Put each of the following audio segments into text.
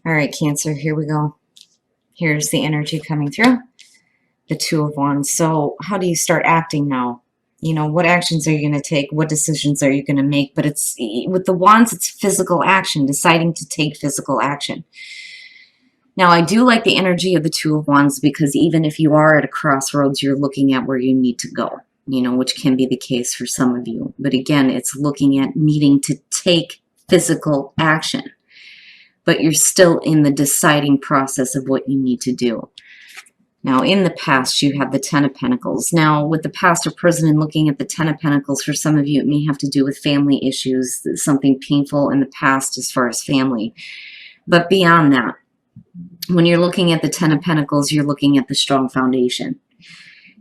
All right, Cancer, here we go. Here's the energy coming through. The Two of Wands. So how do you start acting now? What actions are you going to take? What decisions are you going to make? But it's with the Wands, it's physical action, deciding to take physical action. Now, I do like the energy of the Two of Wands because even if you are at a crossroads, you're looking at where you need to go, which can be the case for some of you. But again, it's looking at needing to take physical action. But you're still in the deciding process of what you need to do. Now, in the past, you have the Ten of Pentacles. Now, with the past or present and looking at the Ten of Pentacles, for some of you, it may have to do with family issues, something painful in the past as far as family. But beyond that, when you're looking at the Ten of Pentacles, you're looking at the strong foundation.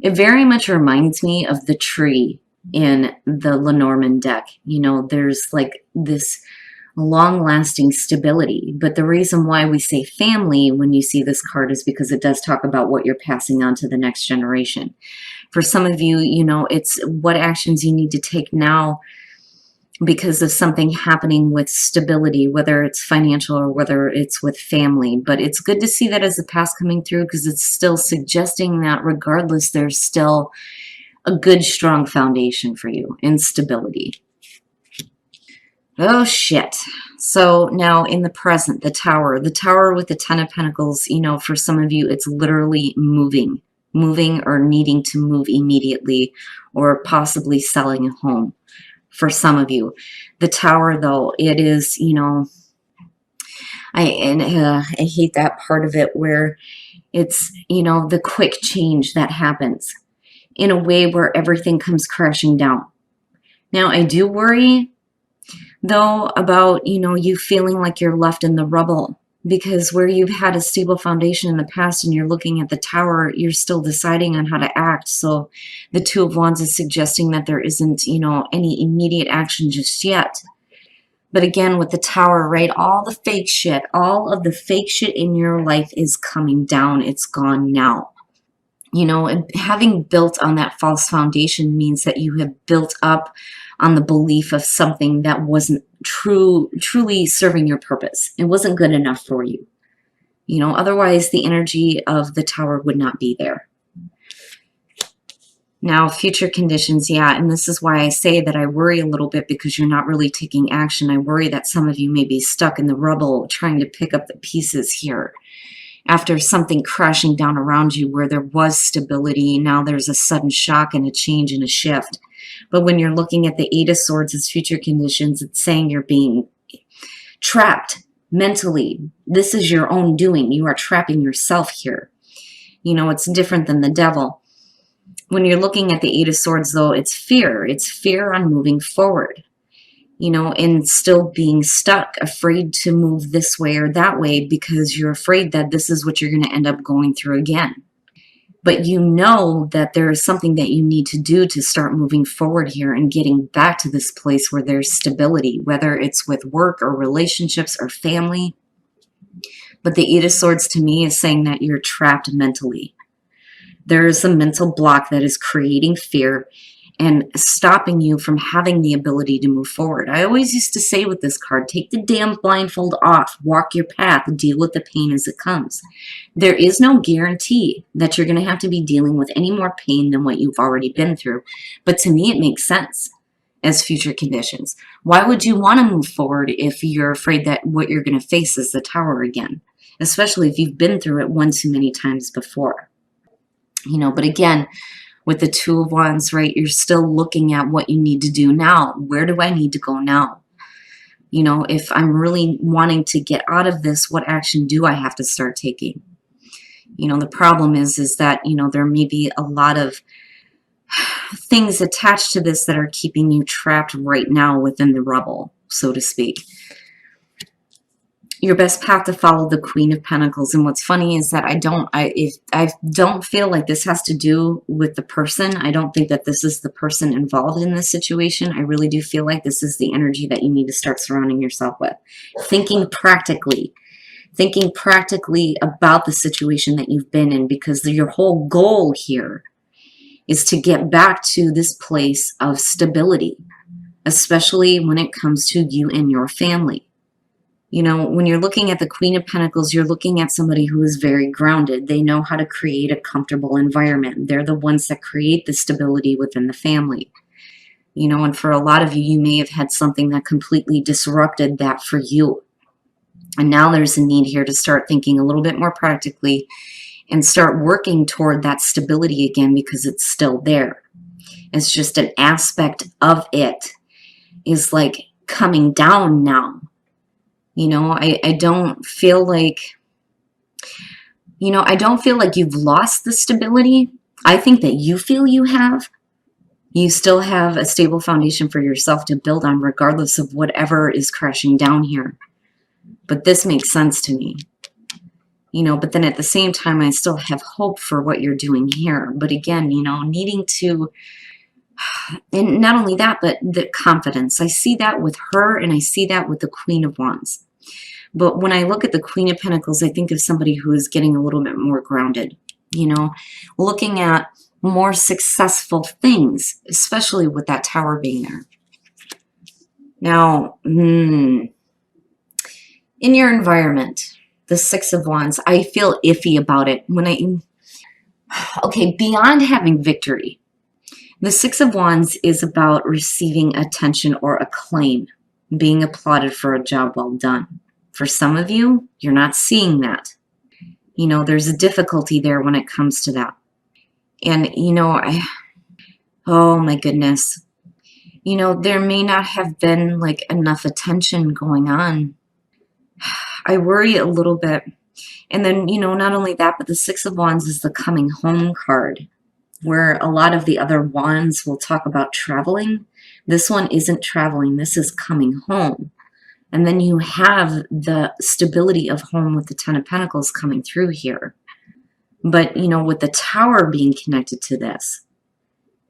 It very much reminds me of the tree in the Lenormand deck. There's like this long-lasting stability. But the reason why we say family when you see this card is because it does talk about what you're passing on to the next generation. For some of you, it's what actions you need to take now because of something happening with stability, whether it's financial or whether it's with family. But it's good to see that as the past coming through because it's still suggesting that regardless, there's still a good, strong foundation for you in stability. Oh, shit. So now in the present, the Tower with the Ten of Pentacles, for some of you, it's literally moving or needing to move immediately or possibly selling a home for some of you. The Tower, though, it is, I hate that part of it where it's, the quick change that happens in a way where everything comes crashing down. Now, I do worry though about you feeling like you're left in the rubble because where you've had a stable foundation in the past and you're looking at the Tower, you're still deciding on how to act. So the Two of Wands is suggesting that there isn't any immediate action just yet. But again, with the Tower, right, all of the fake shit in your life is coming down. It's gone now. And having built on that false foundation means that you have built up on the belief of something that wasn't truly serving your purpose. It wasn't good enough for you. Otherwise the energy of the Tower would not be there. Now, future conditions, yeah, and this is why I say that I worry a little bit because you're not really taking action. I worry that some of you may be stuck in the rubble trying to pick up the pieces here. After something crashing down around you where there was stability, now there's a sudden shock and a change and a shift. But when you're looking at the Eight of Swords as future conditions, it's saying you're being trapped mentally. This is your own doing. You are trapping yourself here. It's different than the Devil. When you're looking at the Eight of Swords, though, it's fear. It's fear on moving forward. And still being stuck, afraid to move this way or that way because you're afraid that this is what you're going to end up going through again. But that there is something that you need to do to start moving forward here and getting back to this place where there's stability, whether it's with work or relationships or family. But the Eight of Swords to me is saying that you're trapped mentally. There is a mental block that is creating fear and stopping you from having the ability to move forward. I always used to say with this card, take the damn blindfold off, walk your path, deal with the pain as it comes. There is no guarantee that you're going to have to be dealing with any more pain than what you've already been through. But to me, it makes sense as future conditions. Why would you want to move forward if you're afraid that what you're going to face is the Tower again? Especially if you've been through it one too many times before. But again, with the Two of Wands, right, you're still looking at what you need to do now. Where do I need to go now? If I'm really wanting to get out of this, what action do I have to start taking? The problem is that, there may be a lot of things attached to this that are keeping you trapped right now within the rubble, so to speak. Your best path to follow the Queen of Pentacles. And what's funny is that I don't feel like this has to do with the person. I don't think that this is the person involved in this situation. I really do feel like this is the energy that you need to start surrounding yourself with. Thinking practically about the situation that you've been in, because your whole goal here is to get back to this place of stability, especially when it comes to you and your family. You know, when you're looking at the Queen of Pentacles, you're looking at somebody who is very grounded. They know how to create a comfortable environment. They're the ones that create the stability within the family. You know, and for a lot of you, you may have had something that completely disrupted that for you. And now there's a need here to start thinking a little bit more practically and start working toward that stability again, because it's still there. It's just an aspect of it is like coming down now. You know, I don't feel like, I don't feel like you've lost the stability. I think that you feel you have. You still have a stable foundation for yourself to build on, regardless of whatever is crashing down here. But this makes sense to me. You know, but then at the same time, I still have hope for what you're doing here. But again, you know, needing to, and not only that, but the confidence. I see that with her, and I see that with the Queen of Wands. But when I look at the Queen of Pentacles, I think of somebody who is getting a little bit more grounded, you know, looking at more successful things, especially with that Tower being there. Now, in your environment, the Six of Wands, I feel iffy about it. Okay, beyond having victory, the Six of Wands is about receiving attention or acclaim, being applauded for a job well done. For some of you, you're not seeing that. You know, there's a difficulty there when it comes to that. And, you know, oh my goodness. You know, there may not have been like enough attention going on. I worry a little bit. And then, you know, not only that, but the Six of Wands is the coming home card, where a lot of the other wands will talk about traveling. This one isn't traveling. This is coming home. And then you have the stability of home with the Ten of Pentacles coming through here. But, you know, with the Tower being connected to this,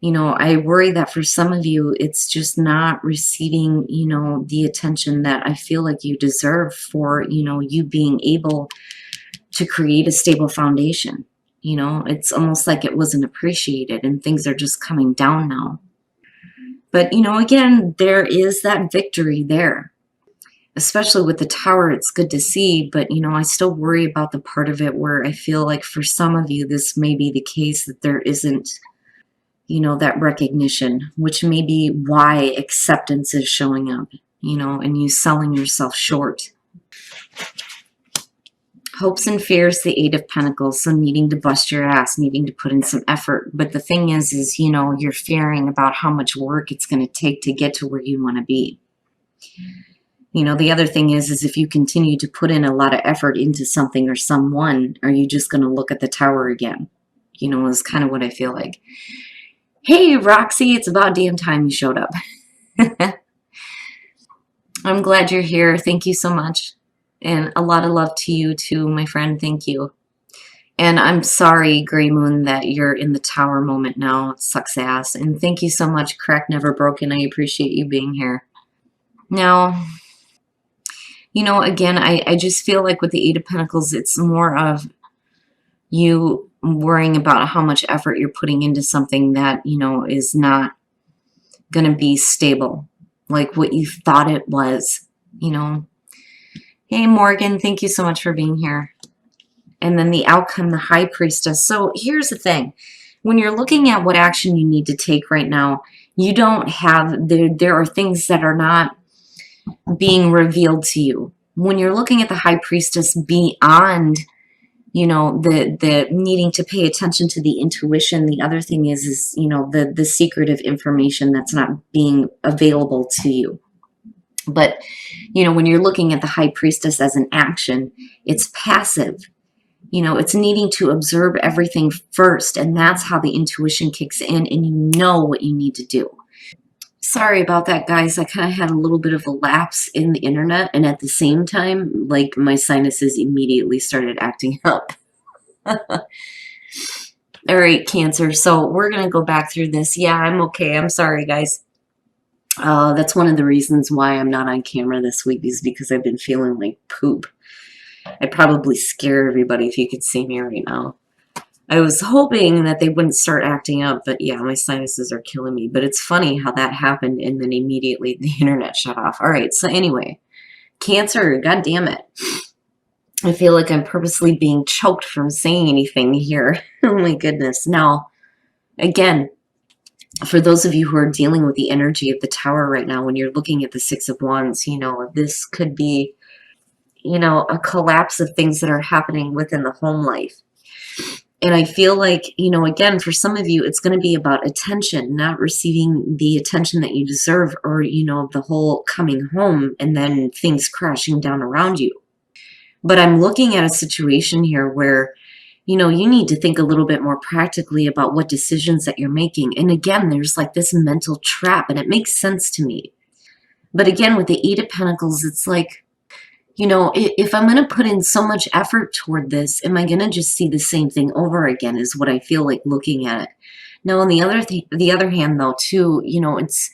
you know, I worry that for some of you, it's just not receiving, you know, the attention that I feel like you deserve for, you know, you being able to create a stable foundation. You know, it's almost like it wasn't appreciated and things are just coming down now. But, you know, again, there is that victory there. Especially with the Tower, it's good to see, but, you know, I still worry about the part of it where I feel like for some of you, this may be the case that there isn't, you know, that recognition, which may be why acceptance is showing up, you know, and you selling yourself short. Hopes and fears, the Eight of Pentacles, so needing to bust your ass, needing to put in some effort. But the thing is, you know, you're fearing about how much work it's going to take to get to where you want to be. You know, the other thing is if you continue to put in a lot of effort into something or someone, are you just going to look at the Tower again? You know, is kind of what I feel like. Hey, Roxy, it's about damn time you showed up. I'm glad you're here. Thank you so much. And a lot of love to you too, my friend. Thank you. And I'm sorry, Gray Moon, that you're in the Tower moment now. It sucks ass. And thank you so much, Crack Never Broken. I appreciate you being here. Now, you know, again, I just feel like with the Eight of Pentacles, it's more of you worrying about how much effort you're putting into something that, you know, is not going to be stable, like what you thought it was, you know. Hey, Morgan, thank you so much for being here. And then the outcome, the High Priestess. So here's the thing. When you're looking at what action you need to take right now, you don't have, there are things that are not being revealed to you. When you're looking at the High Priestess beyond, you know, the needing to pay attention to the intuition, the other thing is you know, the secretive information that's not being available to you. But, you know, when you're looking at the High Priestess as an action, it's passive. You know, it's needing to observe everything first, and that's how the intuition kicks in, and you know what you need to do. Sorry about that, guys. I kind of had a little bit of a lapse in the internet, and at the same time, like, my sinuses immediately started acting up. All right, Cancer. So we're going to go back through this. Yeah, I'm okay. I'm sorry, guys. That's one of the reasons why I'm not on camera this week, is because I've been feeling like poop. I'd probably scare everybody if you could see me right now. I was hoping that they wouldn't start acting up, but yeah, my sinuses are killing me. But it's funny how that happened, and then immediately the internet shut off. All right, so anyway, Cancer, God damn it. I feel like I'm purposely being choked from saying anything here. Oh my goodness. Now, again, for those of you who are dealing with the energy of the Tower right now, when you're looking at the Six of Wands, this could be, a collapse of things that are happening within the home life. And I feel like, again, for some of you, it's going to be about attention, not receiving the attention that you deserve, or, the whole coming home and then things crashing down around you. But I'm looking at a situation here where, you need to think a little bit more practically about what decisions that you're making. And again, there's like this mental trap, and it makes sense to me. But again, with the Eight of Pentacles, it's like, if I'm going to put in so much effort toward this, am I going to just see the same thing over again, is what I feel like looking at it. Now, on the other hand, though, too, it's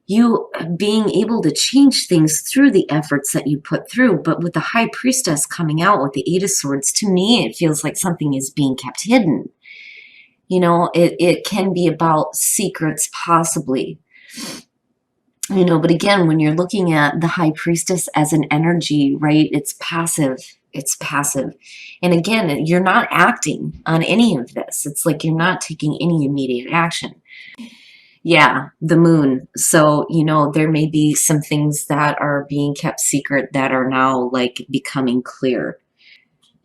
you being able to change things through the efforts that you put through. But with the High Priestess coming out with the Eight of Swords, to me, it feels like something is being kept hidden. It can be about secrets, possibly. But again, when you're looking at the High Priestess as an energy, right, it's passive. It's passive. And again, you're not acting on any of this. It's like you're not taking any immediate action. Yeah, the Moon. So, there may be some things that are being kept secret that are now like becoming clear.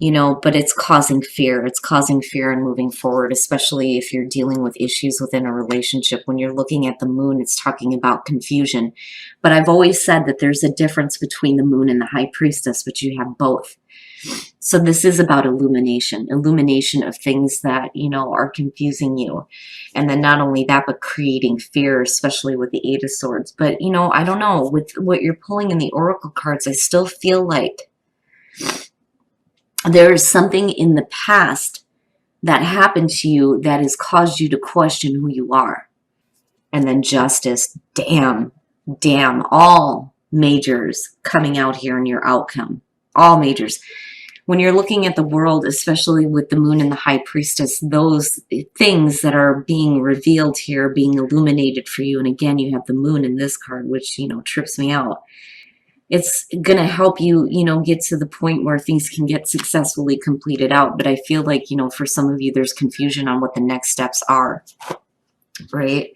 But it's causing fear. It's causing fear in moving forward, especially if you're dealing with issues within a relationship. When you're looking at the Moon, it's talking about confusion. But I've always said that there's a difference between the Moon and the High Priestess, but you have both. So this is about illumination of things that, are confusing you. And then not only that, but creating fear, especially with the Eight of Swords. But, I don't know, with what you're pulling in the Oracle cards, I still feel like there is something in the past that happened to you that has caused you to question who you are. And then Justice, damn, all majors coming out here in your outcome. All majors. When you're looking at the world, especially with the Moon and the High Priestess, those things that are being revealed here, being illuminated for you. And again, you have the Moon in this card, which, trips me out. It's going to help you, get to the point where things can get successfully completed out. But I feel like, for some of you, there's confusion on what the next steps are, right?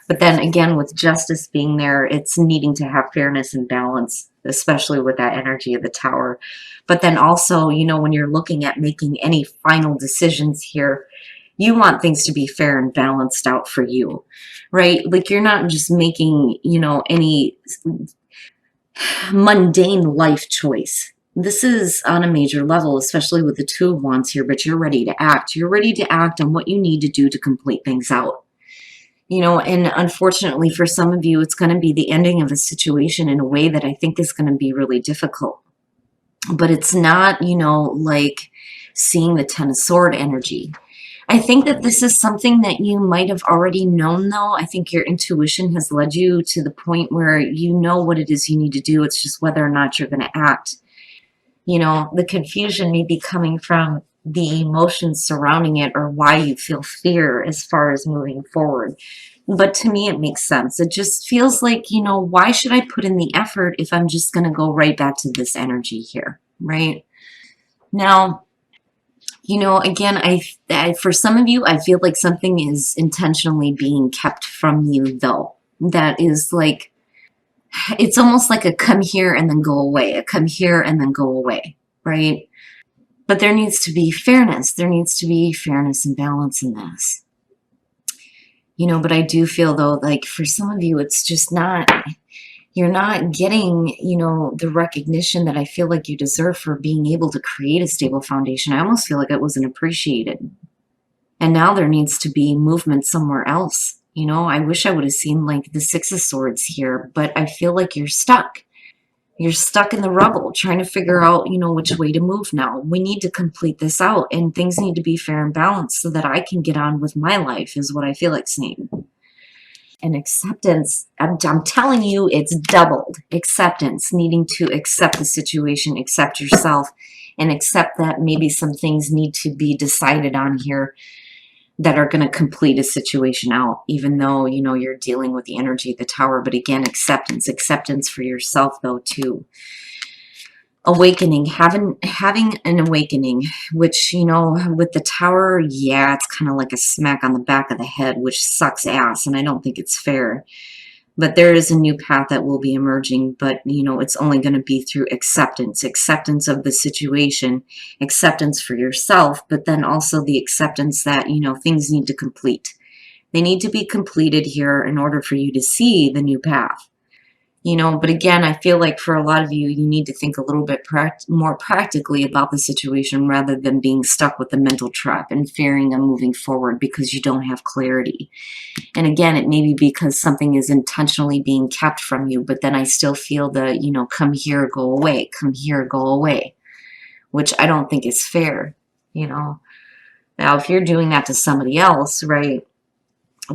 But then again, with Justice being there, it's needing to have fairness and balance, especially with that energy of the Tower. But then also, when you're looking at making any final decisions here, you want things to be fair and balanced out for you, right? Like you're not just making, any mundane life choice. This is on a major level, especially with the Two of Wands here, but you're ready to act. You're ready to act on what you need to do to complete things out. And unfortunately for some of you, it's going to be the ending of a situation in a way that I think is going to be really difficult. But it's not, like seeing the Ten of Swords energy. I think that this is something that you might have already known, though. I think your intuition has led you to the point where you know what it is you need to do. It's just whether or not you're going to act. The confusion may be coming from the emotions surrounding it or why you feel fear as far as moving forward. But to me, it makes sense. It just feels like, why should I put in the effort if I'm just going to go right back to this energy here, right? Now, again, I for some of you, I feel like something is intentionally being kept from you, though. That is like, it's almost like a come here and then go away, a come here and then go away, right? But there needs to be fairness. There needs to be fairness and balance in this. But I do feel, though, like for some of you, it's just not, you're not getting, the recognition that I feel like you deserve for being able to create a stable foundation. I almost feel like it wasn't appreciated. And now there needs to be movement somewhere else. I wish I would have seen like the Six of Swords here, but I feel like you're stuck. You're stuck in the rubble trying to figure out, which way to move now. We need to complete this out and things need to be fair and balanced so that I can get on with my life is what I feel like saying. And acceptance, I'm telling you, it's doubled. Acceptance, needing to accept the situation, accept yourself, and accept that maybe some things need to be decided on here. that are going to complete a situation out, even though, you know, you're dealing with the energy of the Tower. But again, acceptance for yourself though too. Awakening, having an awakening, which, you know, with the Tower, yeah, it's kind of like a smack on the back of the head, which sucks ass, and I don't think it's fair. But there is a new path that will be emerging, but, you know, it's only going to be through acceptance of the situation, acceptance for yourself, but then also the acceptance that, you know, things need to complete. They need to be completed here in order for you to see the new path. You know, but again, I feel like for a lot of you, you need to think a little bit more practically about the situation rather than being stuck with the mental trap and fearing of moving forward because you don't have clarity. And again, it may be because something is intentionally being kept from you, but then I still feel the, you know, come here, go away, come here, go away, which I don't think is fair, you know. Now, if you're doing that to somebody else, right,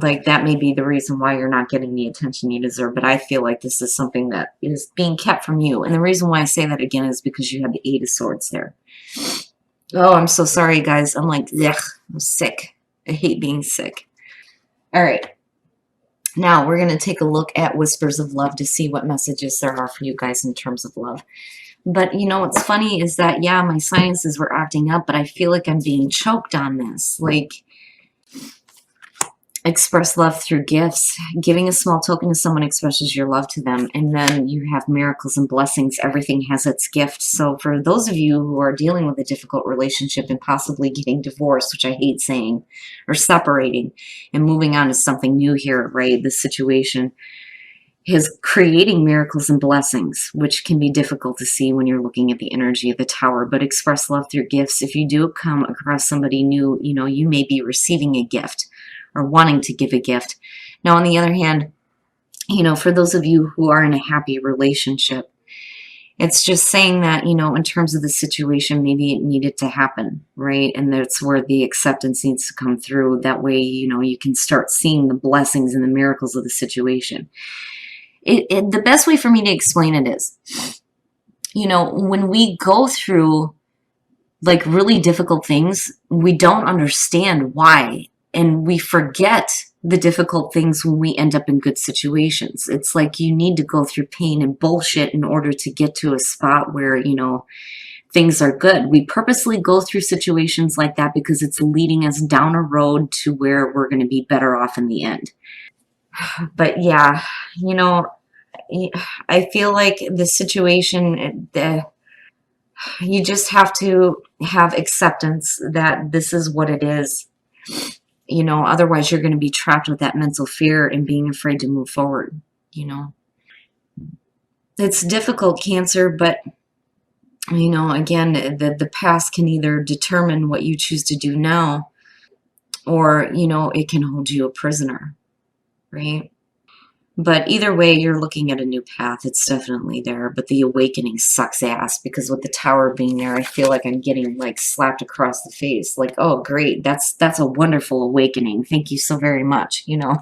like that may be the reason why you're not getting the attention you deserve, but I feel like this is something that is being kept from you. And the reason why I say that again is because you have the Eight of Swords there. Oh, I'm so sorry, guys. I'm like, ugh, I'm sick. I hate being sick. All right. Now we're going to take a look at Whispers of Love to see what messages there are for you guys in terms of love. But, you know, what's funny is that, yeah, my sinuses were acting up, but I feel like I'm being choked on this. Like, express love through gifts. Giving a small token to someone expresses your love to them. And then you have miracles and blessings. Everything has its gift. So for those of you who are dealing with a difficult relationship and possibly getting divorced, which I hate saying, or separating and moving on to something new here, right? This situation is creating miracles and blessings, which can be difficult to see when you're looking at the energy of the Tower. But express love through gifts. If you do come across somebody new, you know, you may be receiving a gift or wanting to give a gift. Now, on the other hand, you know, for those of you who are in a happy relationship, it's just saying that, you know, in terms of the situation, maybe it needed to happen, right? And that's where the acceptance needs to come through. That way, you know, you can start seeing the blessings and the miracles of the situation. The best way for me to explain it is, you know, when we go through like really difficult things, we don't understand why. And we forget the difficult things when we end up in good situations. It's like you need to go through pain and bullshit in order to get to a spot where, you know, things are good. We purposely go through situations like that because it's leading us down a road to where we're going to be better off in the end. But yeah, you know, I feel like the situation, you just have to have acceptance that this is what it is. You know, otherwise you're going to be trapped with that mental fear and being afraid to move forward, you know. It's difficult, Cancer, but, you know, again, the past can either determine what you choose to do now or, you know, it can hold you a prisoner, right? But either way, you're looking at a new path. It's definitely there. But the awakening sucks ass because with the Tower being there, I feel like I'm getting like slapped across the face. Like, oh, great. That's a wonderful awakening. Thank you so very much, you know.